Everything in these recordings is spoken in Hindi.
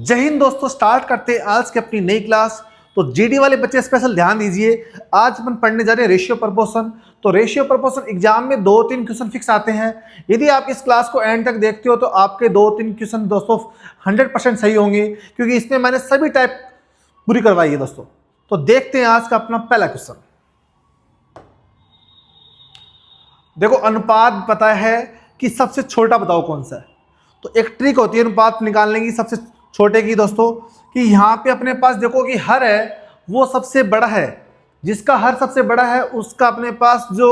जय हिंद दोस्तों, स्टार्ट करते हैं आज की अपनी नई क्लास। तो जीडी वाले बच्चे स्पेशल ध्यान दीजिए। आज अपन पढ़ने जा रहे हैं रेशियो प्रपोर्शन। तो रेशियो प्रपोर्शन एग्जाम में 2-3 क्वेश्चन फिक्स आते हैं। यदि आप इस क्लास को एंड तक देखते हो तो आपके 2-3 क्वेश्चन दोस्तों 100% सही होंगे, क्योंकि इसमें मैंने सभी टाइप पूरी करवाई है दोस्तों। तो देखते हैं आज का अपना पहला क्वेश्चन। देखो, अनुपात पता है कि सबसे छोटा बताओ कौन सा है। तो एक ट्रिक होती है अनुपात निकालने की सबसे छोटे की दोस्तों, कि यहाँ पे अपने पास देखो कि हर है वो सबसे बड़ा है। जिसका हर सबसे बड़ा है उसका अपने पास जो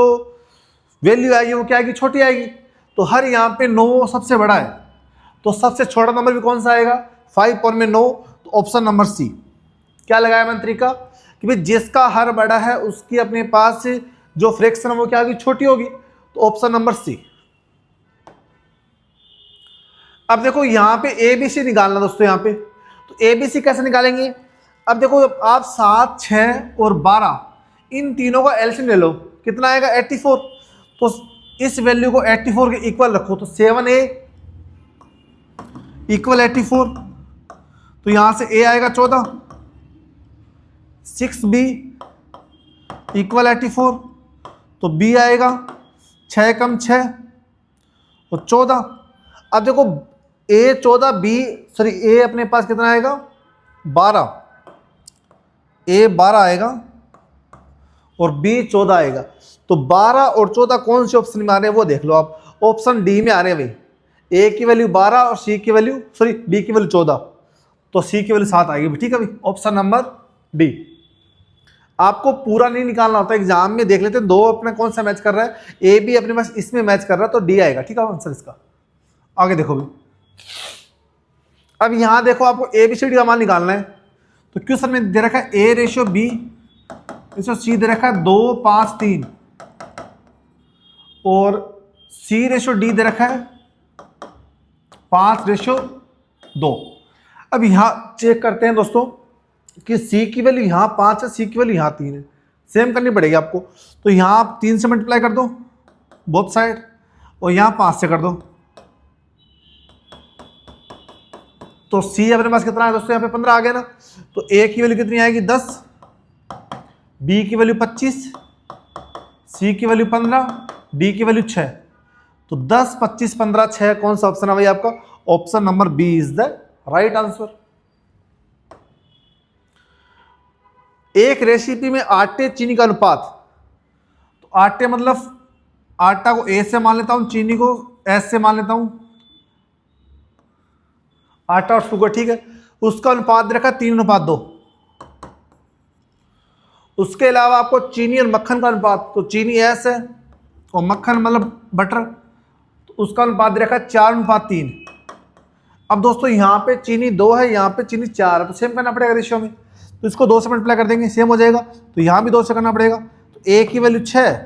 वैल्यू आएगी वो क्या आएगी, छोटी आएगी। तो हर यहाँ पे 9 सबसे बड़ा है, तो सबसे छोटा नंबर भी कौन सा आएगा, 5 और में 9। तो ऑप्शन नंबर सी। क्या लगाया मैंने तरीका कि भाई जिसका हर बड़ा है उसकी अपने पास जो फ्रैक्शन है वो क्या होगी, छोटी होगी। तो ऑप्शन नंबर सी। अब देखो यहाँ पे एबीसी निकालना दोस्तों। यहाँ पे तो एबीसी कैसे निकालेंगे। अब देखो, आप 7, 6 और 12 इन तीनों का एलसीएम ले लो, कितना आएगा 84। तो इस वैल्यू को 84 के इक्वल रखो। तो 7a इक्वल 84। तो यहाँ से a आएगा 14, 6b इक्वल 84। तो b आएगा 6 कम 6 और 14। अब देखो ए अपने पास कितना आएगा 12, ए 12 आएगा और बी 14 आएगा। तो 12 और 14 कौन से ऑप्शन में आ रहे हैं वो देख लो आप। ऑप्शन डी में आ रहे हैं भाई। ए की वैल्यू 12 और बी की वैल्यू 14। तो सी की वैल्यू 7 आएगी। ठीक है भाई, ऑप्शन नंबर डी। आपको पूरा नहीं निकालना होता, एग्जाम में देख लेते हैं दो अपने कौन सा मैच कर रहा है। ए बी अपने पास इसमें मैच कर रहा है तो डी आएगा। ठीक है आंसर इसका। आगे देखो भाई, अब यहां देखो आपको एबीसीडी का मान निकालना है। तो क्वेश्चन में दे रखा है A ratio B ratio C दे रखा है 2, 5, 3 और सी रेशियो डी दे रखा है 5:2। अब यहां चेक करते हैं दोस्तों कि सी की वैल्यू यहां 5 है, सी की वैल्यू यहां 3 है। सेम करनी पड़ेगी आपको। तो यहां आप 3 से मल्टीप्लाई कर दो बोथ साइड और यहां 5 से कर दो। तो सी अपने पास कितना है दोस्तों, यहाँ पे 15 आ गया ना। तो ए की वैल्यू कितनी आएगी 10, बी की वैल्यू 25, सी की वैल्यू 15, डी की वैल्यू 6। तो 10, 25, 15, 6 कौन सा ऑप्शन है भाई आपका, option number B is the right answer. एक रेसिपी में आटे चीनी का अनुपात। तो आटे मतलब आटा को ए से मान लेता हूं, चीनी को एस से मान लेता हूं। आटा और शुगर, ठीक है। उसका अनुपात दे रखा 3:2। उसके अलावा आपको चीनी और मक्खन का अनुपात, तो चीनी एस है और मक्खन मतलब बटर, तो उसका अनुपात दे रखा 4:3। अब दोस्तों यहाँ पे चीनी 2 है, यहाँ पे चीनी 4 है, तो सेम करना पड़ेगा रेशियो में। तो इसको 2 से मल्टीप्लाई कर देंगे, सेम हो जाएगा। तो यहाँ भी 2 से करना पड़ेगा। तो ए की वैल्यू 6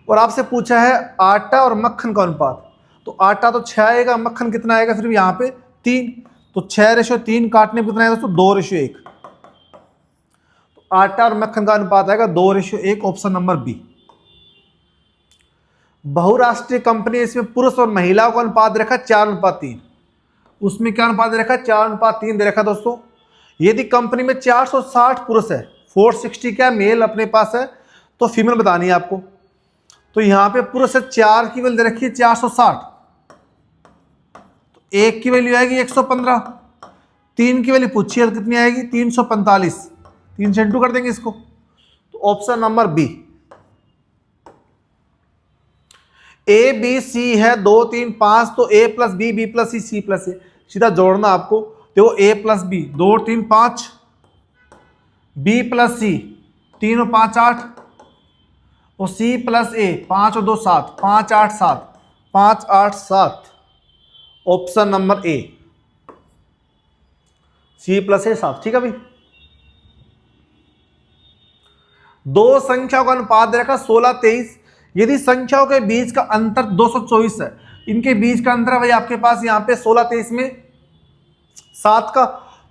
और आपसे पूछा है आटा और मक्खन का अनुपात। तो आटा तो 6 आएगा, मक्खन कितना आएगा सिर्फ यहाँ पे 3। तो 6:3 काटने में कितना आएगा दोस्तों 2:1। तो आटा और मक्खन का अनुपात आएगा 2:1, ऑप्शन नंबर बी। बहुराष्ट्रीय कंपनी, इसमें पुरुष और महिलाओं का अनुपात दे रखा 4:3। उसमें क्या अनुपात दे रखा 4:3 दे रखा दोस्तों। यदि कंपनी में 460 पुरुष है, 460 क्या मेल अपने पास है, तो फीमेल बतानी है आपको। तो यहां पे पुरुष है 4 की वैल्यू दे रखी है 460। तो 1 की वैल्यू आएगी 115, 3 की वैल्यू पूछी है कितनी आएगी 345। 3 से इंटू कर देंगे इसको। तो option number B. A B C है 2, 3, 5। तो A plus B, B plus C, C plus A, सीधा जोड़ना आपको। देखो A plus B 2, 3, 5, B plus C 3 और 5, 8 और सी प्लस ए 5 और 2, 7, 5, 8, 7, 5, 8, 7, option number A, C plus A 7। ठीक है भाई। दो संख्याओं का अनुपात दे रखा 16, 23। यदि संख्याओं के बीच का अंतर 224 है, इनके बीच का अंतर है भाई आपके पास यहाँ पे 16, 23 में 7 का।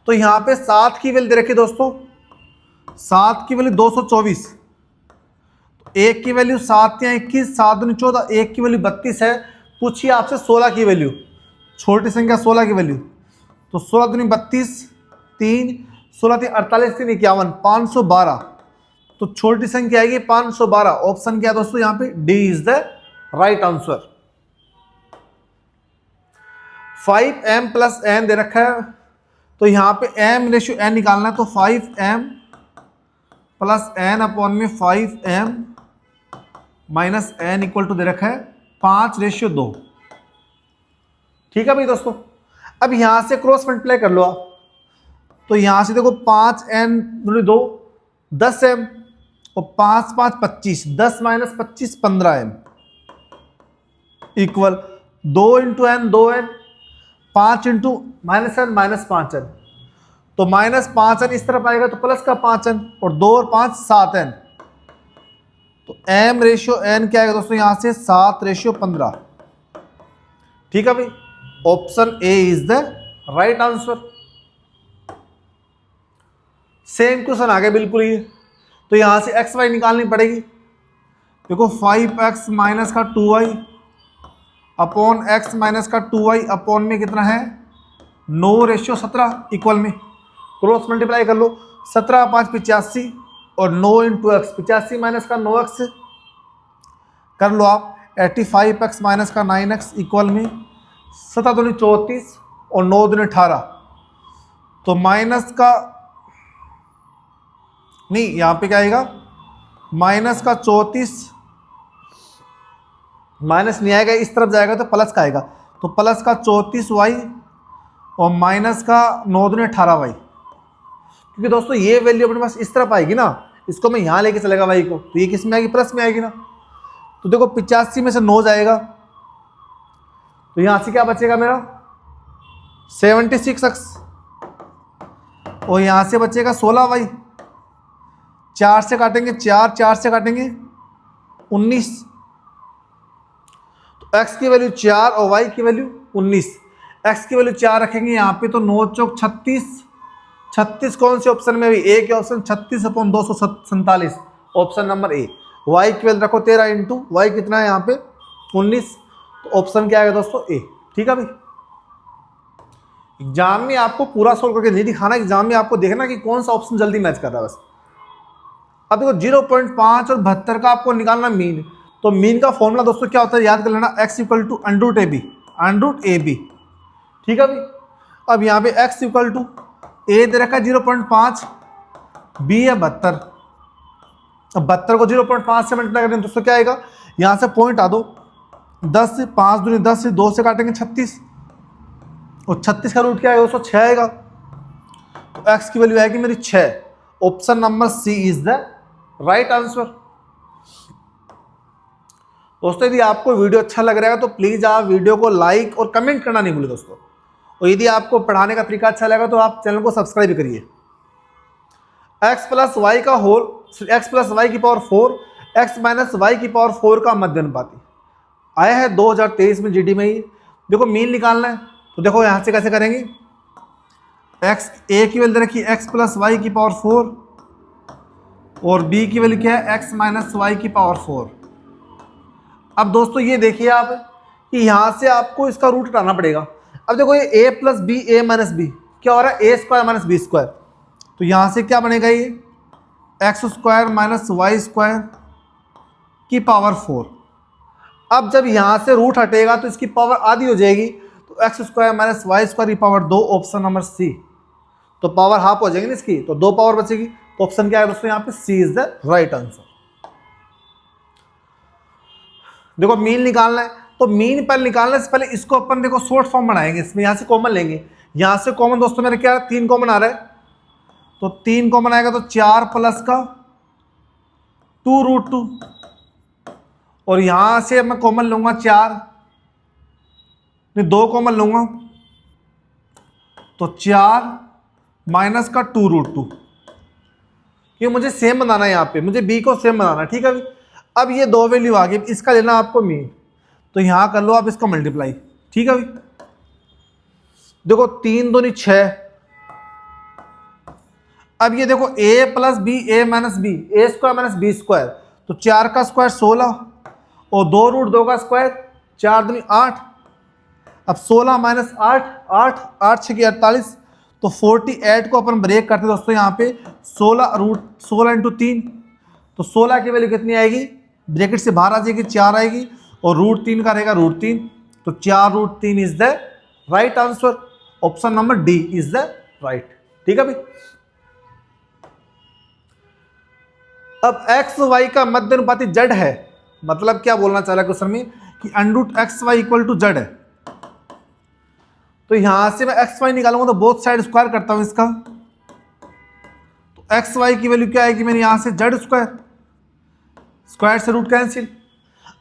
तो यहाँ पे 7 की वैल्यू दे रखी दोस्तों, 7 की वैल्यू 224। एक की वैल्यू 7 या 21, 7 दूनी 14, एक की वैल्यू 32 है। पूछिए आपसे 16 की वैल्यू, छोटी संख्या 16 की वैल्यू। तो 16 दूनी 32, 3, 16 3 48, 3 51, 512। तो छोटी संख्या आएगी 512। ऑप्शन क्या है दोस्तों यहाँ पे? D is the right answer. 5m plus n दे रखा है, तो यहाँ पे m रेशियो n निकालना है, तो 5m प्लस n अपॉन में 5m minus n equal to दे रखा है 5:2। ठीक है भाई दोस्तों। अब यहां से क्रॉस मल्टीप्लाई कर लो आप, तो यहां से देखो 5n 2 10m और 5 5 25, 10 minus 25 15m equal 2 into n 2n, 5 into minus n minus 5n, तो माइनस 5n इस तरफ आएगा तो प्लस का 5n और 2 और 5 7n, तो m रेशियो n क्या आएगा दोस्तों यहां से 7:15। ठीक है भाई, option A is the right answer. Same question आ गया बिल्कुल ही, तो यहां से एक्स वाई निकालनी पड़ेगी। देखो 5x माइनस का 2y अपॉन x माइनस का 2y अपॉन में कितना है 9:17 इक्वल में क्रॉस मल्टीप्लाई कर लो। 17 5 85 और 9 इंटू एक्स 85 माइनस का 9x कर लो आप। 85x माइनस का 9x इक्वल में 7 दूनी 34 और 9 दूनी 18, तो माइनस का नहीं, यहां पे क्या आएगा माइनस का 34, माइनस नहीं आएगा इस तरफ जाएगा तो प्लस का आएगा, तो प्लस का 34y और माइनस का 9 दूनी 18y। क्योंकि दोस्तों ये वैल्यू अपने पास इस तरफ आएगी ना, इसको मैं यहां लेके चलेगा y को, तो ये किस में आएगी प्लस में आएगी ना। तो देखो 85 में से 9 जाएगा, तो यहां से क्या बचेगा मेरा 76x और यहां से बचेगा 16y। 4 से काटेंगे 4, 4 से काटेंगे 19, तो x की वैल्यू 4 और y की वैल्यू 19। x की वैल्यू 4 रखेंगे यहाँ पे, तो 9 चौक 36, 36 कौन से ऑप्शन में? ए के ऑप्शन 36 अपॉन 247, ऑप्शन नंबर ए। y की वैल्यू रखो 13 इंटू वाई कितना है यहाँ पे 19, तो ऑप्शन क्या आएगा दोस्तों ए। ठीक है भाई, एग्जाम में आपको पूरा सोल्व करके नहीं दिखाना, एग्जाम में आपको देखना कि कौन सा ऑप्शन जल्दी मैच कर रहा है बस। अब देखो 0.5 और 72 का आपको निकालना मीन, तो मीन का फॉर्मूला दोस्तों क्या होता है याद कर लेना, x equal to under root A B. ठीक है भाई, अब यहाँ पे x इक्वल टू ए दे रखा है 0.5, बी है 72। अब 72 को 0.5 से मल्टीप्लाई करेंगे दोस्तों क्या आएगा, यहाँ से पॉइंट आ दो 10 से 5 दूनी 10 से 2 से काटेंगे 36 और 36 का रूट क्या है दोस्तों 6 आएगा, तो x की वैल्यू आएगी मेरी 6। Option number C is the right answer. दोस्तों यदि आपको वीडियो अच्छा लग रहा है तो प्लीज आप वीडियो को लाइक और कमेंट करना नहीं भूलें दोस्तों, और यदि आपको पढ़ाने का तरीका अच्छा लगा तो आप चैनल को सब्सक्राइब करिए। x प्लस वाई का होल, x प्लस वाई की पावर 4, x माइनस वाई की पावर 4 का मध्य अनुपाती आया है 2023 में जीडी में ही। देखो मीन निकालना है, तो देखो यहाँ से कैसे करेंगे, x ए की वैल्यू रखी x प्लस वाई की पावर 4 और b की वैल्यू क्या है x माइनस वाई की पावर 4। अब दोस्तों ये देखिए आप कि यहाँ से आपको इसका रूट हटाना पड़ेगा। अब देखो ये a plus B A minus B क्या हो रहा है, a square minus B square, तो यहाँ से क्या बनेगा ये X square minus Y square की पावर 4। अब जब यहाँ से रूट हटेगा तो इसकी पावर आधी हो जाएगी, तो x square minus Y square की पावर 2, ऑप्शन नंबर सी। तो पावर हाफ हो जाएगी ना इसकी, तो 2 पावर बचेगी, तो ऑप्शन क्या है दोस्तों यहाँ पे सी इज द राइट आंसर। देखो मीन निकालना है, तो मीन पर निकालने से पहले इसको अपन देखो शॉर्ट फॉर्म बनाएंगे, इसमें यहाँ से कॉमन लेंगे। यहाँ से कॉमन दोस्तों मेरे क्या 3 कॉमन आ रहा है, तो 3 कॉमन आएगा तो 4 प्लस का 2√2 और यहां से मैं कॉमन लूंगा 4, 2 कॉमन लूंगा तो 4 माइनस का 2√2। ये मुझे सेम बनाना है, यहाँ पे मुझे b को सेम बनाना है। ठीक है, अब ये 2 वैल्यू आ गई, इसका लेना आपको मीन, तो यहां कर लो आप इसका मल्टीप्लाई। ठीक है भाई, देखो 3 दूनी 6, अब ये देखो a plus B A minus b, a square minus B square, तो 4 का स्क्वायर 16 और 2√2 का स्क्वायर 4 दूनी 8। अब 16 माइनस 8, 8 8 6 की 48, तो 48 को अपन ब्रेक करते हैं दोस्तों यहाँ पे 16 इंटू 3, तो 16 की वैल्यू कितनी आएगी, ब्रैकेट से बाहर आ जाएगी 4 आएगी, और √3 का रहेगा √3, तो 4√3 is the right answer. Option number D is the right. ठीक है भाई। अब एक्स वाई का मध्य अनुपाती जेड है, मतलब क्या बोलना चाह रहा है क्वेश्चन में कि √xy इक्वल टू जेड है। तो यहां से मैं एक्स वाई निकालूंगा तो बोथ साइड स्क्वायर करता हूं इसका, तो एक्स वाई की वैल्यू क्या आएगी मेरी यहां से जेड स्क्वायर, स्क्वायर से रूट कैंसिल।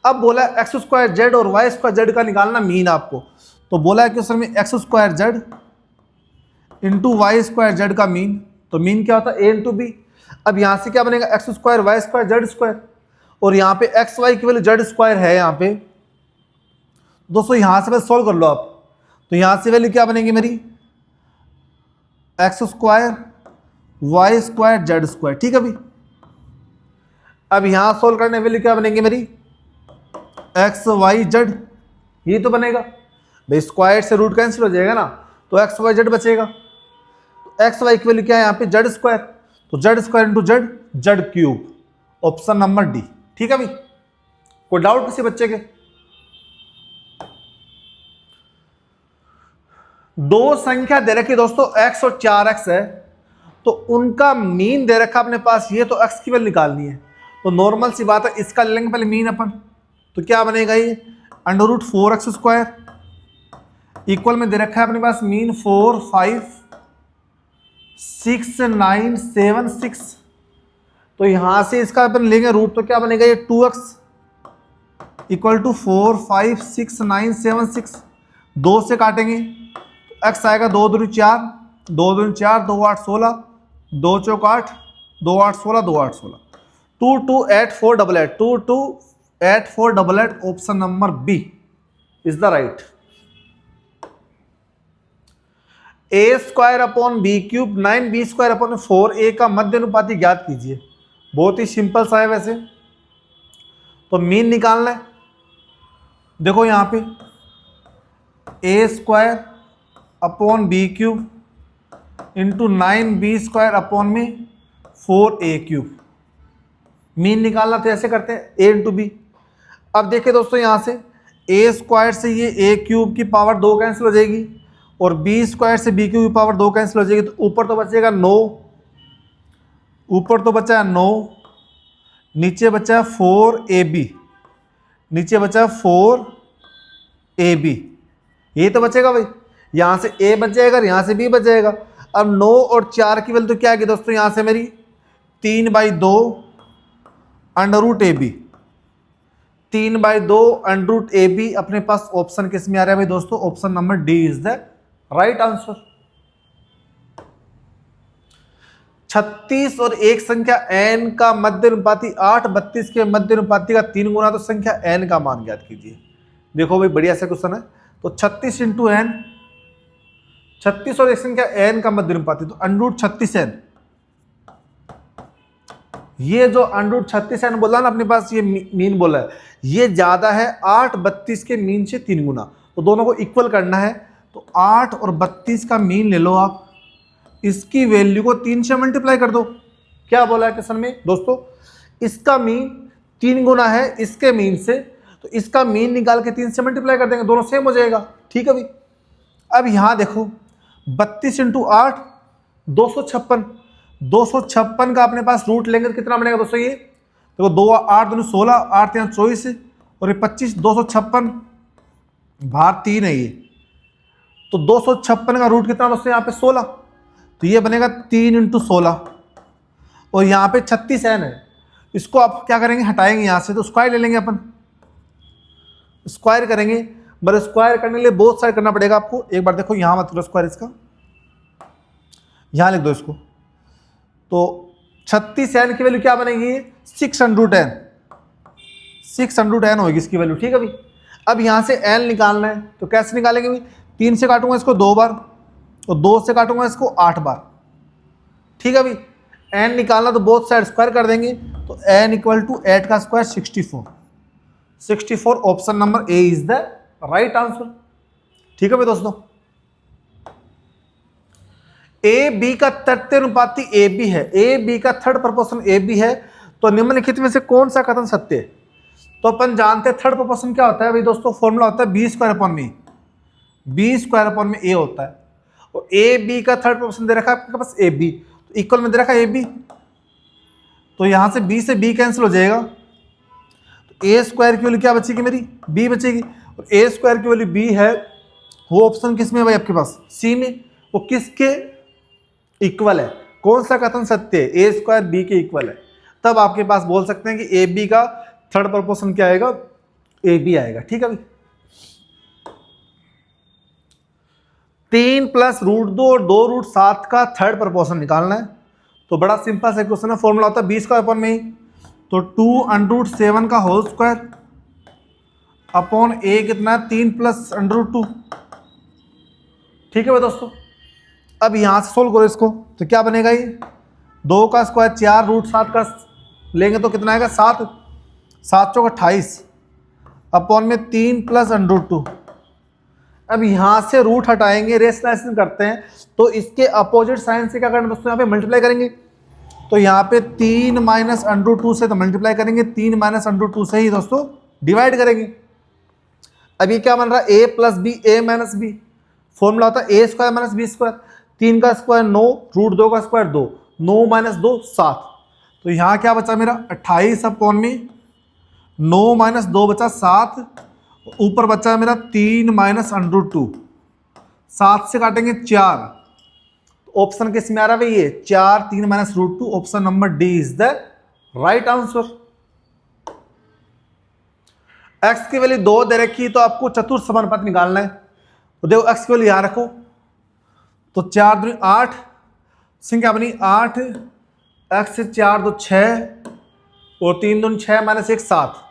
अब बोला एक्स स्क्वायर जेड और वाई स्क्वायर जेड का निकालना मीन आपको, तो बोला है क्वेश्चन में x square z into y square z का मीन, तो मीन क्या होता है ए इंटू बी। अब यहां से क्या बनेगा x square y square z square, और यहाँ पे एक्स वाई की वैल्यू जेड स्क्वायर है यहाँ पे दोस्तों, यहां से बस सोल्व कर लो आप, तो यहां से वैल्यू क्या बनेगी मेरी x square y square z square. ठीक है भाई। अब यहां सोल्व करने वैल्यू क्या बनेगी मेरी एक्स वाई जेड, ये तो बनेगा भाई, स्क्वायर से रूट कैंसिल हो जाएगा ना, तो एक्स वाई जेड बचेगा, तो एक्स वाई की वैल्यू क्या है यहाँ पे जेड स्क्वायर, तो Z square into Z Z cube, option number D. ठीक है भाई। कोई डाउट किसी बच्चे के? दो संख्या दे रखी दोस्तों x और 4x है, तो उनका मीन दे रखा अपने पास, ये तो x की वैल्यू निकालनी है, तो नॉर्मल सी बात है इसका ले लेंगे पहले मीन अपन, तो क्या बनेगा ये √4x स्क्वायर इक्वल में दे रखा है अपने पास मीन 4 5 6 9 7 6, तो यहां से इसका अपन लेंगे रूट, तो क्या बनेगा ये 2x इक्वल टू 4 5 6 9 7 6, 2 से काटेंगे तो x आएगा 2 दूनी 4, 2 दूनी 4, 2 8 16, 2 चौक 8, 2 8 16, 2 8 16, 2 2 8 4 8 8, 2 2 8 4 8 8, option number B is the right. a square upon b cube 9b square upon 4a का मध्य अनुपाती ज्ञात कीजिए। बहुत ही सिंपल सा है वैसे, तो मीन निकालना है। देखो यहां पे a square upon b cube into 9b square upon में 4a क्यूब, मीन निकालना तो ऐसे करते हैं a इंटू बी। अब देखिए दोस्तों यहां से a स्क्वायर से ये a क्यूब की पावर 2 कैंसिल हो जाएगी, और b स्क्वायर से b क्यूब की पावर 2 कैंसिल हो जाएगी, तो ऊपर तो बचेगा 9, ऊपर तो बचा 9, नीचे बचा 4ab, नीचे बचा 4ab, ये तो बचेगा भाई, यहां से a बच जाएगा, यहां से b बच जाएगा। अब 9 और 4 की वैल्यू तो क्या आएगी दोस्तों यहां से मेरी 3/2 √ab, 3/2 √ab, अपने पास ऑप्शन किस में आ रहा है भाई दोस्तों, option number D is the right answer. 36 और एक संख्या n का मध्य अनुपाती 8 32 के मध्य अनुपाती का 3 गुना, तो संख्या n का मान ज्ञात कीजिए। देखो भाई बढ़िया सा क्वेश्चन है, तो 36 इंटू n, 36 और एक संख्या n का मध्य अनुपाती, तो √36n, ये जो √36n बोला ना अपने पास, ये मीन बोला है, ये ज्यादा है 8 32 के मीन से 3 गुना, तो दोनों को इक्वल करना है, तो 8 और 32 का मीन ले लो आप, इसकी वैल्यू को 3 से मल्टीप्लाई कर दो। क्या बोला है क्वेश्चन में दोस्तों, इसका मीन 3 गुना है इसके मीन से, तो इसका मीन निकाल के 3 से मल्टीप्लाई कर देंगे, दोनों सेम हो जाएगा। ठीक है भाई। अब यहां देखो 32 इंटू 8 256, 256 का अपने पास रूट लेंगे तो कितना बनेगा दोस्तों, ये देखो 2 8 2 16, 8 3 24, और ये 25, 256 बाहर 3 है ये, तो 256 का रूट कितना दोस्तों यहाँ पे 16, तो ये बनेगा 3 इंटू 16, और यहाँ पे 36n है, इसको आप क्या करेंगे हटाएंगे यहाँ से, तो स्क्वायर ले लेंगे अपन, स्क्वायर करेंगे, पर स्क्वायर करने के लिए बोथ साइड करना पड़ेगा आपको। एक बार देखो यहाँ मत करो स्क्वायर, इसका यहाँ लिख दो इसको, तो 36n की वैल्यू क्या बनेगी 610, 610 होगी इसकी वैल्यू। ठीक है भाई। अब यहाँ से n निकालना है, तो कैसे निकालेंगे भाई, 3 से काटूंगा इसको 2 बार, और 2 से काटूंगा इसको 8 बार। ठीक है भाई। n निकालना तो बोथ साइड स्क्वायर कर देंगे, तो n इक्वल टू 8 का square 64, 64, option number A is the right answer. ठीक है भाई दोस्तों। ए बी का तथ्यानुपाती ए बी है, ए बी का थर्ड प्रोपोर्शन ए बी है, तो निम्नलिखित में से कौन सा कथन सत्य है? तो अपन जानते हैं थर्ड प्रोपोर्शन क्या होता है भाई दोस्तों, फॉर्मूला होता है बी स्क्वायर अपॉन में, बी स्क्वायर अपॉन में ए होता है। और ए बी का थर्ड प्रोपोर्शन दे रखा है आपके पास ए बी, तो इक्वल में दे रखा है ए बी, तो यहां से बी से बी कैंसिल हो जाएगा, तो ए स्क्वायर की वैल्यू क्या बचेगी मेरी, बी बचेगी। और ए स्क्वायर की वैल्यू बी है, वो ऑप्शन किस में है भाई आपके पास, सी में। वो किसके इक्वल है, कौन सा कथन सत्य है, ए स्क्वायर बी के इक्वल है। तब आपके पास बोल सकते हैं कि ए बी का थर्ड प्रोपोर्शन क्या आएगा, ए बी आएगा। ठीक है भाई। 3 + √2 और 2√7 का थर्ड प्रोपोर्शन निकालना है। तो बड़ा सिंपल सा क्वेश्चन है, फॉर्मूला होता है बी स्क्वायर अपॉन में ही, तो 2√7 का होल स्क्वायर अपॉन ए कितना है 3 + √2। ठीक है भाई दोस्तों। अब यहां से सोल्व करो इसको, तो क्या बनेगा, ये 2 का स्क्वायर 4√7 का लेंगे तो कितना आएगा 7, 7 चौक 28 अपॉन में 3 + √2। अब यहां से रूट हटाएंगे, रेशनलाइजेशन करते हैं, तो इसके अपोजिट साइन से क्या करना दोस्तों, यहाँ पे मल्टीप्लाई करेंगे। तो यहाँ पे 3 - √2 से तो मल्टीप्लाई करेंगे, 3 - √2 से ही दोस्तों डिवाइड करेंगे। अब ये क्या बन रहा है, a + b a - b, formula होता है a स्क्वायर - b स्क्वायर। 3 का स्क्वायर 9, √2 का स्क्वायर 2, 9 - 2 7। तो यहाँ क्या बचा मेरा 28 अपॉन में 9 - 2 बचा 7, ऊपर बचा मेरा 3 - √2, 7 से काटेंगे 4। ऑप्शन किस में आ रहा है भाई, ये 4 3 - √2, option number D is the right answer. x की वैल्यू 2 दे रखी, तो आपको चतुर्थ समानुपात निकालना है। तो देखो x की वैल्यू यहां रखो, तो 4 दूनी 8, संख्या बनी 8, x से 4 2 6 और 3 दूनी 6 - 1 7।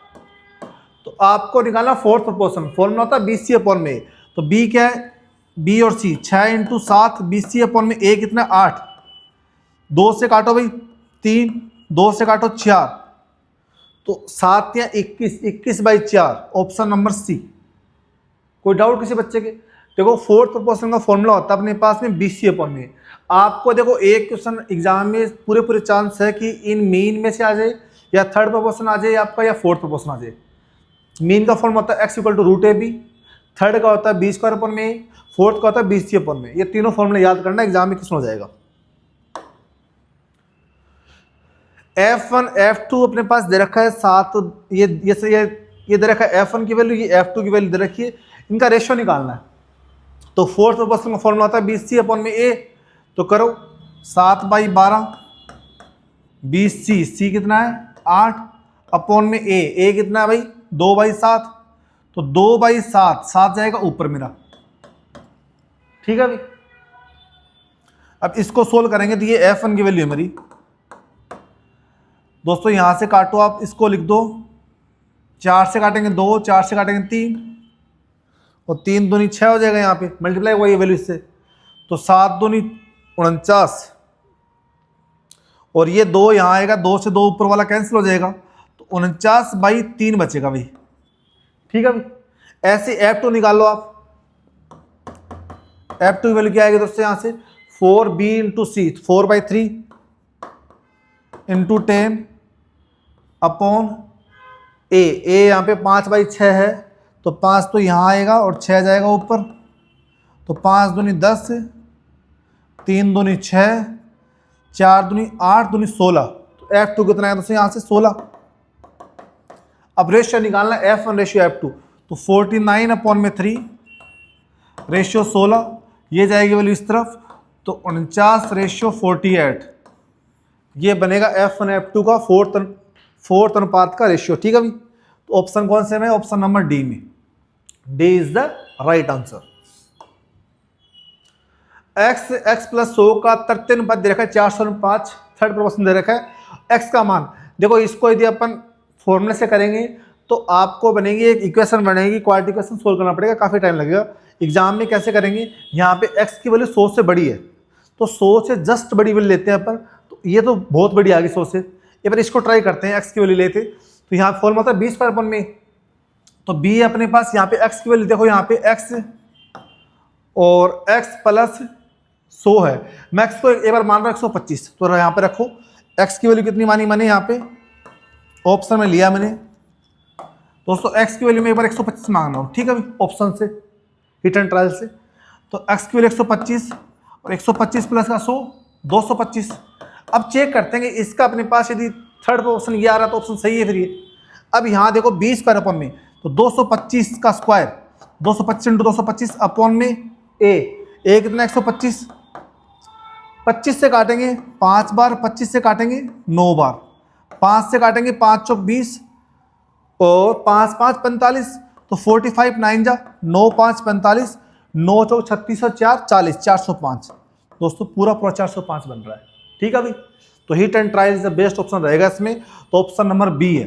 तो आपको निकालना फोर्थ प्रोपोर्शन, फॉर्मूला होता है BC अपॉन में। तो B क्या है, B और C 6 × 7 BC अपॉन में A कितना 8, 2 से काटो भाई 3, 2 से काटो 4, तो 7 या 21, 21/4, ऑप्शन नंबर सी। कोई डाउट किसी बच्चे के? देखो फोर्थ प्रोपोर्शन का फॉर्मूला होता है अपने पास में BC अपॉन में। आपको देखो एक क्वेश्चन एग्जाम में पूरे चांस है कि इन मीन में से आ जाए, या थर्ड प्रोपोर्शन आ जाए आपका, या फोर्थ प्रोपोर्शन आ जाए। मीन का फॉर्म होता है x = √ab, थर्ड का होता है b स्क्वायर अपॉन में, फोर्थ का होता है BC अपॉन में। ये तीनों फॉर्मूले याद करना, एग्जाम में क्वेश्चन हो जाएगा। F1 F2 अपने पास दे रखा है 7, ये दे रखा है F1 की वैल्यू, ये F2 की वैल्यू दे रखी है, इनका रेशियो निकालना है। तो फोर्थ प्रोपोर्शन का फॉर्मूला होता है BC अपॉन में A, तो करो 7/12 BC, C कितना है 8 अपॉन में A कितना है भाई 2/7, तो 2/7, 7 जाएगा ऊपर मेरा। ठीक है भाई। अब इसको सोल्व करेंगे, तो ये F1 की वैल्यू है मेरी दोस्तों, यहां से काटो आप, इसको लिख दो, 4 से काटेंगे 2, 4 से काटेंगे 3, और 3 दूनी 6 हो जाएगा, यहाँ पे मल्टीप्लाई हुआ ये वैल्यू इससे, तो 7 दूनी 49, और ये 2 यहाँ आएगा, 2 से 2 ऊपर वाला कैंसिल हो जाएगा, तो 49/3 बचेगा भाई। ठीक है भाई। ऐसे F2 निकाल लो आप। F2 की वैल्यू क्या आएगी दोस्तों, यहाँ से 4b × c, 4/3 × 10 अपॉन A यहाँ पे 5/6 है, तो 5 तो यहाँ आएगा और 6 जाएगा ऊपर, तो 5 दूनी 10, 3 दूनी 6, 4 दूनी 8, दूनी 16, तो F2 कितना है दोस्तों यहाँ से 16। अब रेशियो निकालना F1 रेशियो F2, तो 49/3 रेशियो 16, ये जाएगी वैल्यू इस तरफ, तो 49/48, ये बनेगा F1 F2 का फोर्थ अनुपात का रेशियो। ठीक है भाई। तो ऑप्शन कौन से में, ऑप्शन नंबर डी में, D is the right answer. x + 100 का तथ्यानुपात दे रखा है 405, थर्ड प्रोपोर्शन दे रखा है। x का मान देखो, इसको यदि अपन फॉर्मूले से करेंगे तो आपको बनेगी एक इक्वेशन बनेगी, क्वाड्रेटिक इक्वेशन सोल्व करना पड़ेगा, काफी टाइम लगेगा। एग्जाम में कैसे करेंगे, यहाँ पे x की वैल्यू 100 से बड़ी है, तो 100 से जस्ट बड़ी वैल्यू लेते हैं अपन, तो ये तो बहुत बड़ी आ गई 100 से, ये पर इसको ट्राई करते हैं, x की वैल्यू लेते, तो यहाँ फॉर्मूला होता है b² अपॉन में, तो b अपने पास यहाँ पे x की वैल्यू देखो, यहाँ पे x और x प्लस 100 है। मैं x को एक बार मान रहा हूँ 125, तो यहाँ पे रखो x की वैल्यू कितनी मानी मैंने, यहाँ पे ऑप्शन में लिया मैंने दोस्तों, x की वैल्यू में एक बार 125 मांग रहा हूँ, ठीक है भाई, ऑप्शन से हिट एंड ट्रायल से। तो x की वैल्यू 125 और 125 प्लस का 100 225। अब चेक करते हैं कि इसका अपने पास यदि थर्ड ऑप्शन ये आ रहा तो ऑप्शन सही है फिर ये। अब यहाँ देखो 20 स्क्वायर अपॉन में, तो 225 का स्क्वायर 225 इंटू 225 अपॉन में ए कितना 125, 25 से काटेंगे 5 बार, 25 से काटेंगे 9 बार, 5 से काटेंगे 5 चौक 20 और 5 5 45, तो 45 9 जा 9 5 45, 9 चौक 36 और 4 40, 405 दोस्तों, पूरा 405 बन रहा है, ठीक है भाई। तो hit and trial is the best option रहेगा इसमें, तो ऑप्शन नंबर बी है।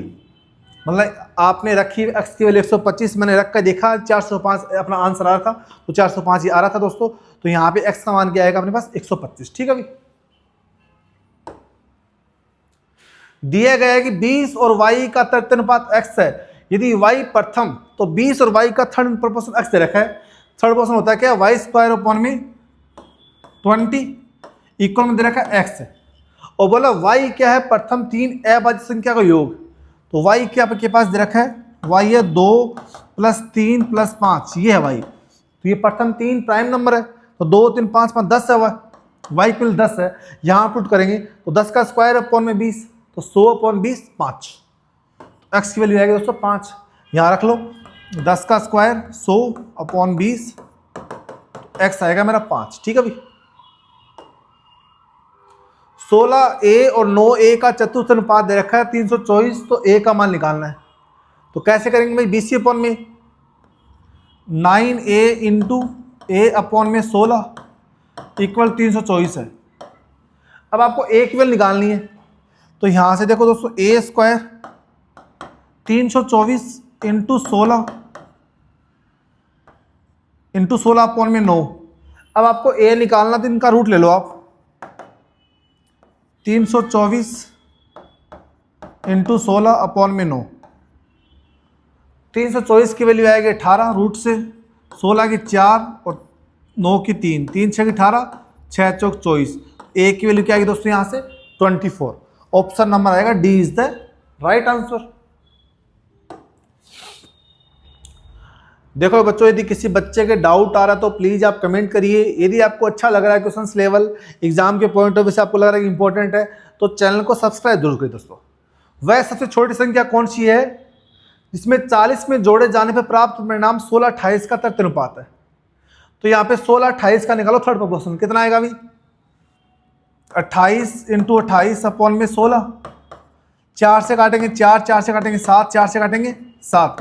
मतलब आपने रखी x की वैल्यू 125, मैंने रख कर देखा 405 अपना आंसर आ रहा था, तो 405 ही आ रहा था दोस्तों। तो यहाँ पे x का मान क्या आएगा अपने पास 125, ठीक है भाई। दिया गया है कि 20 और y का तृतीय अनुपात x है, यदि y प्रथम तो 20 और y का थर्ड प्रोपोर्शन x दे रखा है। थर्ड प्रोपोर्शन होता है क्या, y स्क्वायर अपॉन में 20 इक्वल में दे रखा है x है, और बोला y क्या है, प्रथम 3 अभाज्य संख्या का योग। तो y क्या आपके पास दे रखा है, y है 2 + 3 + 5, ये है y। तो ये प्रथम 3 प्राइम नंबर है, तो 2 3 5 5 10 है, y कुल 10 है। यहाँ पुट करेंगे तो 10 का स्क्वायर अपॉन में 20, तो 100 अपॉन 20 5, तो x की वैल्यू आएगी दोस्तों 5। यहाँ रख लो 10 का स्क्वायर 100 अपॉन 20, तो x आएगा मेरा 5, ठीक है भाई। 16a और 9a का चतुर्थ अनुपात दे रखा है 324, तो a का मान निकालना है। तो कैसे करेंगे भाई, 20 अपॉन में 9a इंटू a अपॉन में 16 इक्वल 324 है। अब आपको a की वैल्यू निकालनी है, तो यहाँ से देखो दोस्तों a स्क्वायर 324 इंटू 16 अपॉन में 9। अब आपको a निकालना, तो इनका रूट ले लो आप, 324 इंटू 16 अपॉन में 9। 324 की वैल्यू आएगी 18 रूट से, 16 की 4 और 9 की 3, 3 6 की 18, 6 चौक 24। ए की वैल्यू क्या आएगी दोस्तों यहाँ से 24। ऑप्शन नंबर आएगा D is the right answer. देखो बच्चों, यदि किसी बच्चे के डाउट आ रहा है तो प्लीज आप कमेंट करिए। यदि आपको अच्छा लग रहा है क्वेश्चंस लेवल एग्जाम के पॉइंट ऑफ व्यू से आपको लग रहा है कि इंपॉर्टेंट है, तो चैनल को सब्सक्राइब जरूर करिए दोस्तों। वह सबसे छोटी संख्या कौन सी है जिसमें 40 में जोड़े जाने पर प्राप्त परिणाम 16 28 का तृतीय अनुपात है। तो यहाँ पे 16 28 का निकालो थर्ड प्रोपोर्शन, कितना आएगा अभी 28 इंटू 28 अपॉन में 16, 4 से काटेंगे 4, 4 से काटेंगे 7, 4 से काटेंगे 7,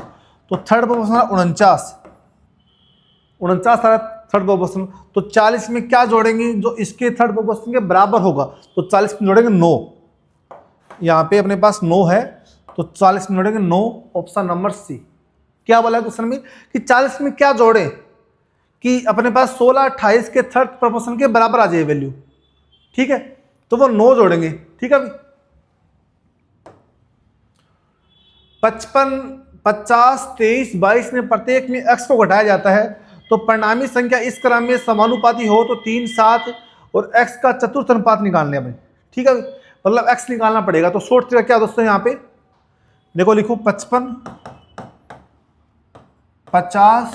तो थर्ड प्रोपोर्शन 49 थर्ड प्रोपोर्शन। तो 40 में क्या जोड़ेंगे जो इसके थर्ड प्रोपोर्शन के बराबर होगा, तो 40 में जोड़ेंगे 9। यहाँ पे अपने पास 9 है, तो 40 में जोड़ेंगे 9, ऑप्शन नंबर सी। क्या बोला क्वेश्चन में कि 40 में क्या जोड़े कि अपने पास 16 28 के थर्ड प्रोपोर्शन के बराबर आ जाए वैल्यू, ठीक है, तो वो 9 जोड़ेंगे, ठीक है अभी। 55 50 23 22 में प्रत्येक में x को घटाया जाता है, तो परिणामी संख्या इस क्रम में समानुपाती हो तो 3 7 और x का चतुर्थ अनुपात निकालने हैं, ठीक है, मतलब x निकालना पड़ेगा। तो शॉर्ट ट्रिक क्या दोस्तों, यहाँ पे देखो लिखो 55 50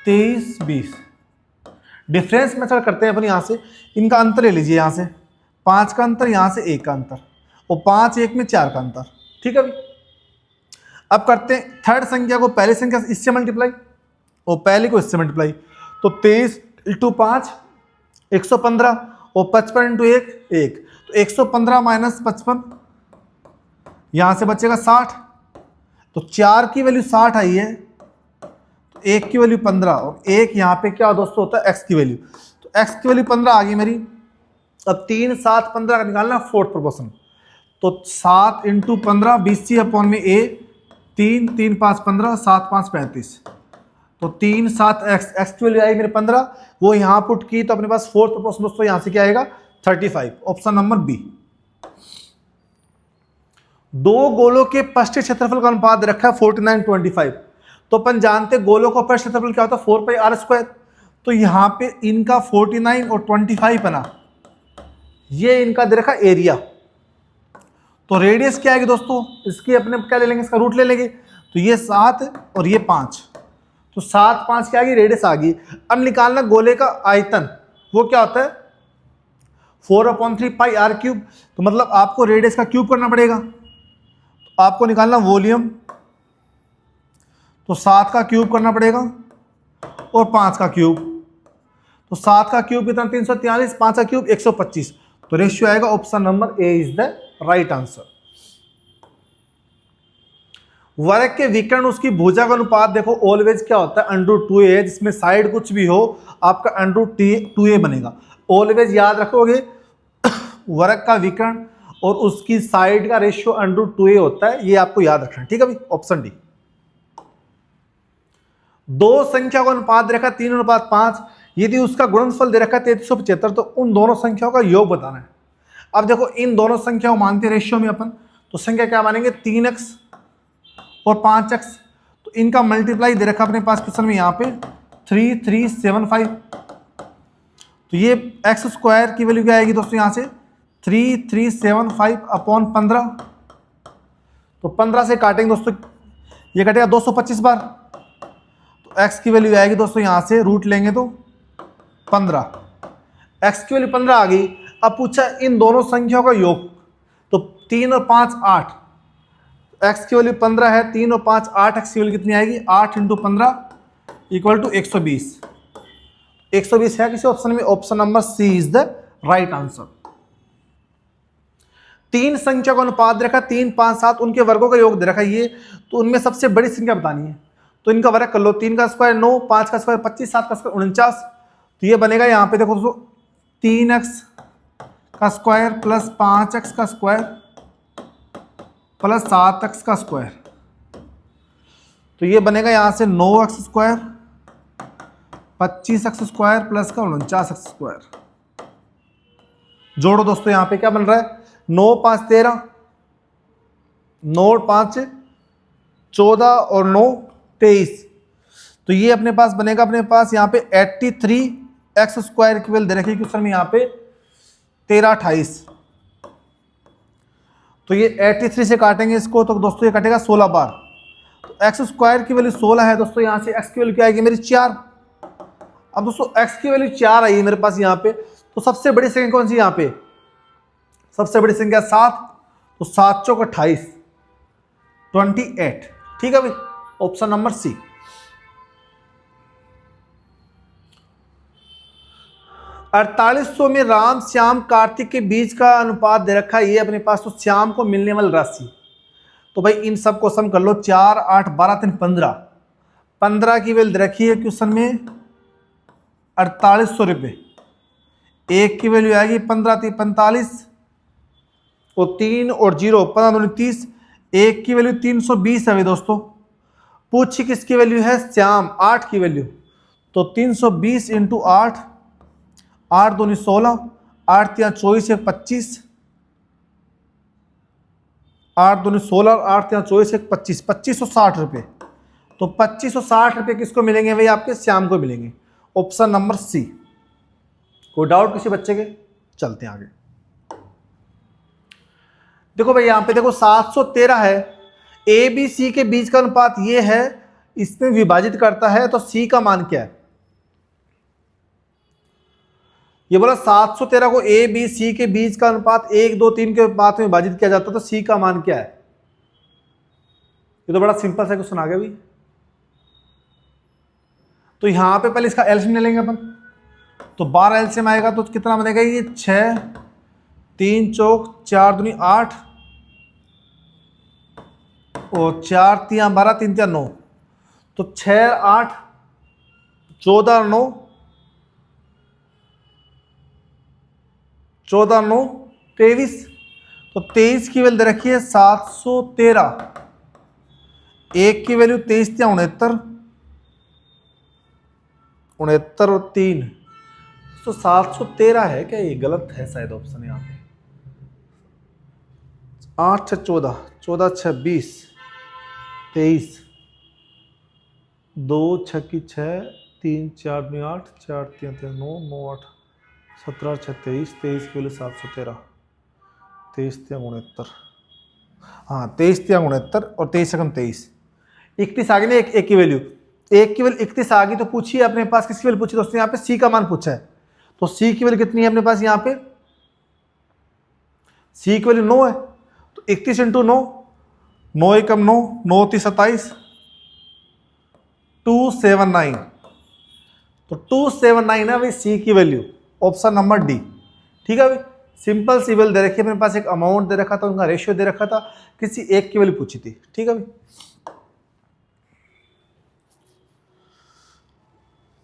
23 20। डिफरेंस मेथड करते हैं अपन, यहाँ से इनका अंतर ले लीजिए, यहाँ से 5 का अंतर, यहाँ से 1 का अंतर, और 5 1 में 4 का अंतर, ठीक है भाई। अब करते हैं थर्ड संख्या को पहली संख्या इससे मल्टीप्लाई और पहले को इससे मल्टीप्लाई, तो 23 इंटू 5 115 और 55 इंटू 1 1, तो 115 माइनस 55, यहाँ से बचेगा 60, तो 4 की वैल्यू 60 आई है, तो 1 की वैल्यू 15 और 1 यहाँ पे क्या दोस्तों होता है x की वैल्यू, तो x की वैल्यू 15 आ गई मेरी। अब 3 7 15 का निकालना फोर्थ प्रोपोर्शन, तो 7 इंटू 15 20 अपॉन में a, 3 3 5 15 7 5 35, तो 3 7 x की वैल्यू आई मेरे 15, वो यहाँ पुट की, तो अपने पास फोर्थ प्रोपोर्शन दोस्तों यहाँ से क्या आएगा 35, ऑप्शन नंबर बी। दो गोलों के पृष्ठ क्षेत्रफल का अनुपात दे रखा है 49 25, तो अपन जानते गोलों का पृष्ठ क्षेत्रफल क्या होता है 4 पाई r स्क्वायर, तो यहाँ पे इनका 49 और 25 है ना, ये इनका दे रखा एरिया। तो रेडियस क्या आएगी दोस्तों, इसकी अपने क्या ले लेंगे, इसका रूट ले लेंगे। तो ये 7 और ये 5, तो 7 5 क्या आ गई, रेडियस आ गई। अब निकालना गोले का आयतन, वो क्या होता है 4/3 पाई r क्यूब। तो मतलब आपको रेडियस का क्यूब करना पड़ेगा। तो आपको निकालना वॉल्यूम, तो 7 का क्यूब करना पड़ेगा और 5 का क्यूब। तो 7 का क्यूब कितना 343, 5 का क्यूब 125। तो रेशियो आएगा option number A is the right answer. वर्ग के विकर्ण उसकी भुजा का अनुपात देखो ऑलवेज क्या होता है √2a, जिसमें साइड कुछ भी हो आपका √2a बनेगा। ऑलवेज याद रखोगे वर्ग का विकर्ण और उसकी साइड का रेशियो √2a होता है, ये आपको याद रखना है। ठीक है भाई, ऑप्शन डी। दो संख्या का अनुपात दे रखा 3:5, यदि उसका गुणनफल दे रखा 3375, तो उन दोनों संख्याओं का योग बताना है। अब देखो इन दोनों संख्याओं मानते रेशियो में अपन, तो संख्या क्या मानेंगे 3x और 5x। तो इनका मल्टीप्लाई दे रखा अपने पास क्वेश्चन में यहाँ पे 3375। तो ये एक्स स्क्वायर की वैल्यू क्या आएगी दोस्तों, यहाँ से 3375/15। तो 15 से काटेंगे दोस्तों, ये कटेगा 225 बार। तो x की वैल्यू आएगी दोस्तों, यहाँ से रूट लेंगे तो 15, x की वैल्यू 15 आ गई। अब पूछा इन दोनों संख्याओं का योग, तो 3 और 5 8, x की वैल्यू 15 है, 3 और 5 8, x की वैल्यू कितनी आएगी 8 × 15 = 120। 120 है किसी ऑप्शन में, option number C is the right answer. तीन संख्या का अनुपात रखा 3 5 7, उनके वर्गों का योग दे रखा ये। तो उनमें सबसे बड़ी संख्या बतानी है, तो इनका वर्ग कर लो। 3 का स्क्वायर 9, 5 का स्क्वायर 25, 7 का स्क्वायर 49। तो ये बनेगा यहाँ पे देखो दोस्तों 3x का स्क्वायर प्लस 5x का स्क्वायर प्लस 7x का स्क्वायर। तो ये बनेगा यहाँ से 9x square 25x square plus का 49x स्क्वायर। जोड़ो दोस्तों, यहाँ पे क्या बन रहा है 9 5 13, 9 5 14 और 9 23। तो ये अपने पास बनेगा अपने पास यहाँ पे 83x स्क्वायर की वैल्यू दे रखी क्वेश्चन में यहाँ पे 13 28। तो ये 83 से काटेंगे इसको, तो दोस्तों ये कटेगा 16 बार। तो x स्क्वायर की वैल्यू 16 है दोस्तों, यहाँ से x की वैल्यू क्या आएगी मेरी 4। अब दोस्तों x की वैल्यू 4 आई है मेरे पास यहाँ पे, तो सबसे बड़ी संख्या कौन सी यहाँ पे, सबसे बड़ी संख्या 7। तो 7 चौक 28 28। ठीक है भाई, ऑप्शन नंबर सी। अड़तालीस में राम श्याम कार्तिक के बीच का अनुपात दे रखा है ये अपने पास। तो श्याम को मिलने वाली राशि, तो भाई इन सबको सम कर लो। 4 8 12 3 15, 15 की वैल्यू दे रखी है क्वेश्चन में 4800 रुपये। एक की वैल्यू आएगी 15 3 45 और 3 और 0 15 2 30। एक की वैल्यू 320 है भाई दोस्तों। पूछी किसकी वैल्यू है, श्याम 8 की वैल्यू। तो 320 × 8, 8 2 16, 8 3 24 1 25, 8 2 16, 8 3 24 1 25, 2560 रुपये। तो 2560 रुपये किसको मिलेंगे भाई, आपके श्याम को मिलेंगे। Option number C. कोई डाउट किसी बच्चे के, चलते हैं आगे। देखो भाई यहाँ पे देखो 713 है, ए बी सी के बीच का अनुपात ये है, इसमें विभाजित करता है, तो सी का मान क्या है। ये बोला 713 को ए बी सी के बीच का अनुपात 1 2 3 के अनुपात में विभाजित किया जाता है, तो सी का मान क्या है। ये तो बड़ा सिंपल सा क्वेश्चन आ गया भाई। तो यहां पे पहले इसका एलसीएम ले लेंगे अपन, तो 12 एलसीएम आएगा तो कितना बनेगा ये 6 3 चौक 4 दूनी 8 और 4 3 12 3 3 9। तो 6 8 14 9 14 9 23। तो 23 की वैल्यू दे रखी है 713। एक की वैल्यू 23 या 69 69 और 3, तो 713 है क्या, ये गलत है शायद ऑप्शन यहाँ पे। 8 6 14 14 6 20 23 2 6 की 6 3 4 दूनी 8, 4 3 3 9, 9 8 17 6 23, 23 की वैल्यू 713, 23 3 69, हाँ 23 3 69 और 23 एकम 23, 31 आ गई ना, एक की वैल्यू, एक की वैल्यू 31 आ गई। तो पूछिए अपने पास किसकी वैल्यू पूछी दोस्तों, यहाँ पे सी का मान पूछा है। तो सी की वैल्यू कितनी है अपने पास, यहाँ पे सी की वैल्यू 9 है। तो 31 इंटू 9, 9 एकम 9, 9 3 27, 279। तो 279 है भाई सी की वैल्यू, ऑप्शन नंबर डी। ठीक है भाई, सिंपल सी वैल्यू दे रखी है अपने पास, एक अमाउंट दे रखा था, उनका रेशियो दे रखा था, किसी एक की वैल्यू पूछी थी। ठीक है भाई,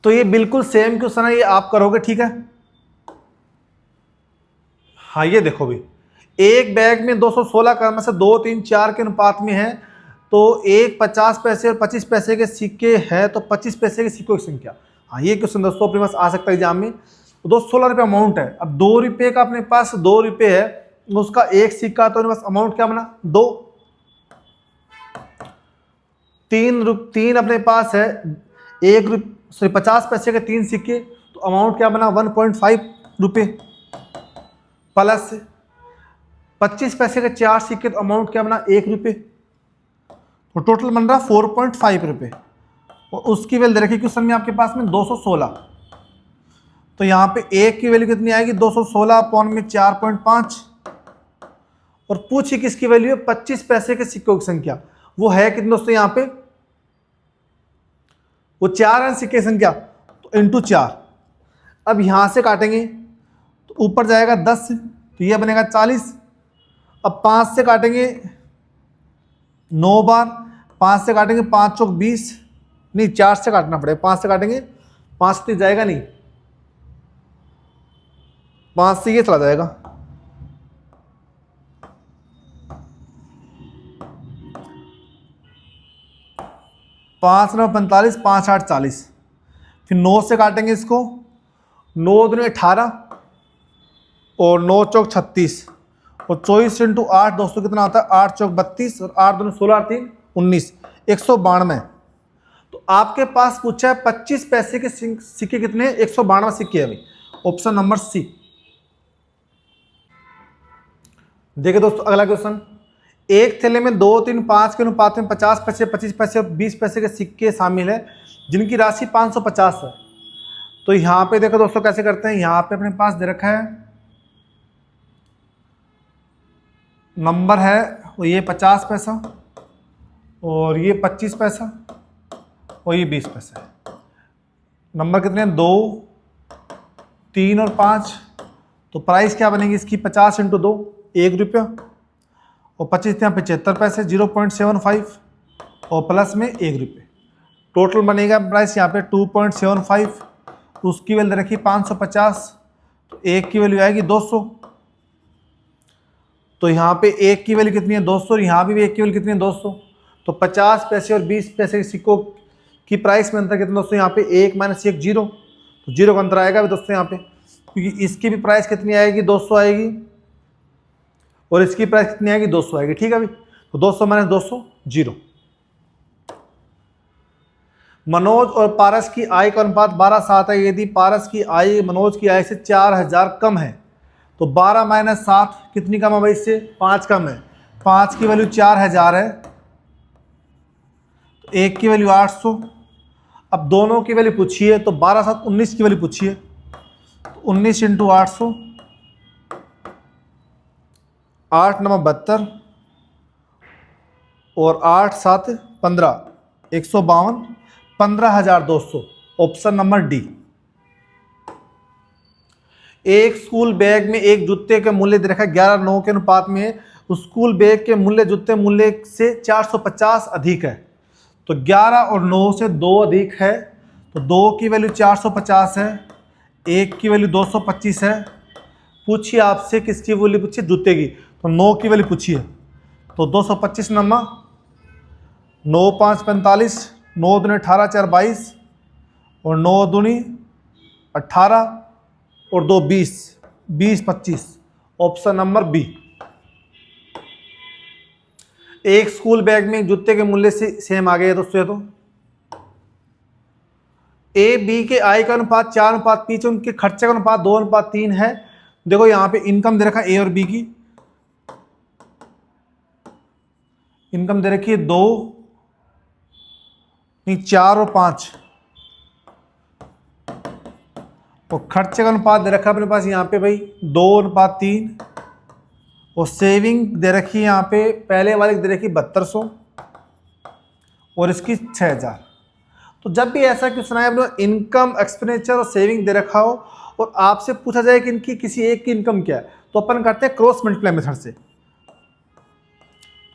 तो ये बिल्कुल सेम क्वेश्चन है, ये आप करोगे। ठीक है, हाँ ये देखो भी, एक बैग में 216 क्रम से 2 3 4 के अनुपात में है, तो एक 50 पैसे और 25 पैसे के सिक्के है, तो 25 पैसे के सिक्कों की संख्या। हाँ ये क्वेश्चन दोस्तों अपने पास आ सकता है एग्जाम में। तो 216 रुपये अमाउंट है, अब 2 रुपये का अपने पास 2 रुपये है, उसका एक सिक्का, तो अपने पास अमाउंट क्या बना 2। 3 अपने पास है, 50 पैसे के 3 सिक्के, तो अमाउंट क्या बना 1.5 रुपये, प्लस 25 पैसे के 4 सिक्के, तो अमाउंट क्या बना 1 रुपये, तो टोटल बन रहा 4.5 रुपये। और उसकी वैल्यू दे रखी क्वेश्चन में आपके पास में 216, तो यहाँ पे एक की वैल्यू कितनी आएगी 216 अपॉन में 4.5, और पूछिए किसकी वैल्यू है 25 पैसे के सिक्कों की संख्या, वो है कितने दोस्तों, यहाँ पे वो 4 है सिक्के की संख्या, तो इंटू 4। अब यहां से काटेंगे तो ऊपर जाएगा 10, तो यह बनेगा 40। अब 5 से काटेंगे 9 बार, 5 से काटेंगे 5 चौक 20, नहीं 4 से काटना पड़ेगा, 5 से काटेंगे, 5 से जाएगा नहीं, 5 से ये चला जाएगा, 5 9 45, 5 8 40। फिर 9 से काटेंगे इसको, 9 दूनी 18 और 9 चौक 36, और 24 इंटू 8 दोस्तों कितना आता है 8 चौक 32, और 8 दूनी 16 3 19, 192। तो आपके पास पूछा है 25 पैसे के सिक्के कितने, 192 सिक्के है, ऑप्शन नंबर सी। देखिए दोस्तों अगला क्वेश्चन, एक थैले में 2 3 5 के अनुपात में 50 पैसे 25 पैसे और 20 पैसे के सिक्के शामिल है, जिनकी राशि 550 है। तो यहां पे देखो दोस्तों कैसे करते हैं, यहां पे अपने पास दे रखा है नंबर है, वो ये 50 पैसा और ये 25 पैसा और ये 20 पैसा है। नंबर कितने हैं 2 3 और 5, तो प्राइस क्या बनेगी इसकी 50 इंटू 2 1 रुपया, और 25 यहाँ 75 पैसे 0.75, और प्लस में 1 रुपये, टोटल बनेगा प्राइस यहाँ पे 2.75। उसकी वैल्यू रखी 550, तो एक की वैल्यू आएगी 200, तो यहाँ पे एक की वैल्यू कितनी है 200, और यहाँ भी एक की वैल्यू कितनी है 200। तो 50 पैसे और 20 पैसे के सिक्कों की प्राइस में अंतर कितना दोस्तों, यहाँ पे 1 माइनस 1 0, तो 0 का अंतर आएगा दोस्तों यहाँ पे, क्योंकि इसकी भी प्राइस कितनी आएगी 200 आएगी, और इसकी प्राइस कितनी आएगी 200 आएगी। ठीक है भाई, तो 200 माइनस 200 0। मनोज और पारस की आय का अनुपात 12:7 है, यदि पारस की आय मनोज की आय से 4000 कम है, तो 12 माइनस 7 कितनी कम है भाई, इससे 5 कम है। 5 की वैल्यू 4000 है, तो एक की वैल्यू 800। अब दोनों की वैल्यू पूछिए, तो 12 7 19 की वैल्यू पूछिए, तो 19 इंटू 800, 8 9 72, और 8 7 15, 152, 15200, ऑप्शन नंबर डी। एक स्कूल बैग में एक जूते का मूल्य दे रखा है 11 9 के अनुपात में, उस स्कूल बैग के मूल्य जूते मूल्य से 450 अधिक है, तो 11 और 9 से 2 अधिक है, तो 2 की वैल्यू 450 है, 1 की वैल्यू 225 है। पूछिए आपसे किसकी वैल्यू पूछिए, जूते की, तो 9 की वैल्यू पूछिए, तो 225 नंबर, 9 5 45, 9 दूनी 18 4 22, और 9 दूनी 18 और 2 20, 20 25, ऑप्शन नंबर बी। एक स्कूल बैग में जूते के मूल्य से सेम आ गया दोस्तों, तो ए बी के आई का अनुपात 4:5 है, उनके खर्चे का अनुपात 2:3 है। देखो यहाँ पे इनकम दे रखा है ए और बी की, इनकम दे रखी है 2 नहीं 4 और 5, और खर्चे का अनुपात दे रखा है अपने पास यहाँ पे भाई 2:3, और सेविंग दे रखी है यहाँ पे पहले वाले दे रखी 7200 और इसकी 6000। तो जब भी ऐसा क्वेश्चन आए अपने इनकम, एक्सपेंडिचर और सेविंग दे रखा हो और आपसे पूछा जाए कि इनकी किसी एक की इनकम क्या है, तो अपन करते हैं क्रॉस मल्टीप्लाई मेथड से।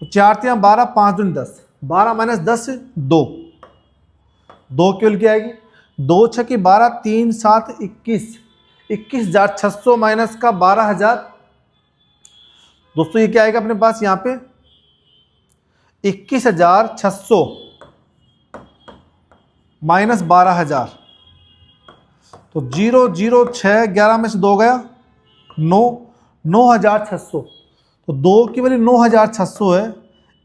तो 4 3 12, 5 दूनी 10, 12 माइनस 10 2, 2 केवल क्या आएगी, 2 6 की 12, 3 7 21, 21,600 माइनस का 12,000। दोस्तों ये क्या आएगा अपने पास यहाँ पे 21,600 माइनस 12,000। तो 0 0 6 11 में से 2 गया 9, 9,600। तो 2 की वैल्यू 9,600 है,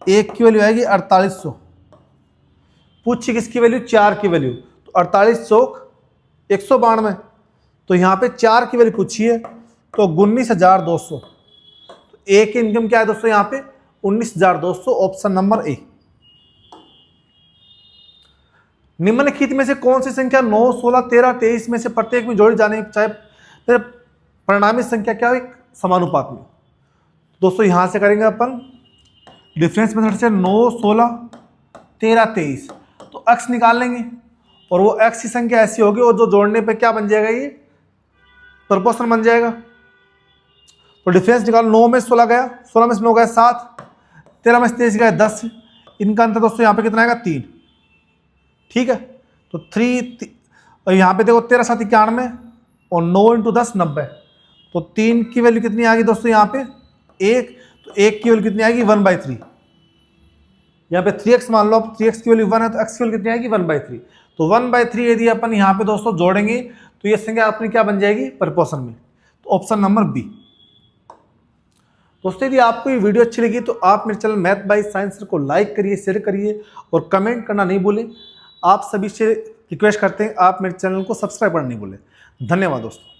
1 की वैल्यू आएगी 4800। पूछी किसकी वैल्यू, 4 की वैल्यू, तो 48 चौक 192। तो यहाँ पे 4 की वैल्यू पूछी है, तो 19,200। तो ए की इनकम क्या है दोस्तों यहाँ पे 19,200, ऑप्शन नंबर ए। निम्नलिखित में से कौन सी संख्या 9 16 13 23 में से प्रत्येक में जोड़ी जाने चाहे परिणामी संख्या क्या है समानुपात में। दोस्तों यहां से करेंगे अपन डिफरेंस मेथड से 9 16 13 23, तो x निकाल लेंगे और वो x की संख्या ऐसी होगी और जो जोड़ने पे क्या बन जाएगा, ये प्रोपोर्शन बन जाएगा। तो डिफरेंस निकालो, 9 में 16 गया, 16 में 9 गया 7, 13 में 23 गया 10, इनका अंतर दोस्तों यहाँ पे कितना आएगा 3। ठीक है, तो 3 और यहाँ पे देखो 13 7 91 और 9 × 10 90। तो 3 की वैल्यू कितनी आ गई दोस्तों यहाँ पे 1, तो 1 की वैल्यू कितनी आएगी 1/3। यहाँ पे 3x मान लो, अब 3x की वैल्यू 1 है तो x की वैल्यू कितनी आएगी 1/3। तो 1/3 यदि अपन यहाँ पे दोस्तों जोड़ेंगे तो ये संख्या अपनी क्या बन जाएगी प्रोपोर्शन में। तो ऑप्शन नंबर बी। दोस्तों यदि आपको ये वीडियो अच्छी लगी तो आप मेरे चैनल मैथ बाय साइंस को लाइक करिए, शेयर करिए और कमेंट करना नहीं भूलें। आप सभी से रिक्वेस्ट करते हैं आप मेरे चैनल को सब्सक्राइब करना नहीं भूलें। धन्यवाद दोस्तों।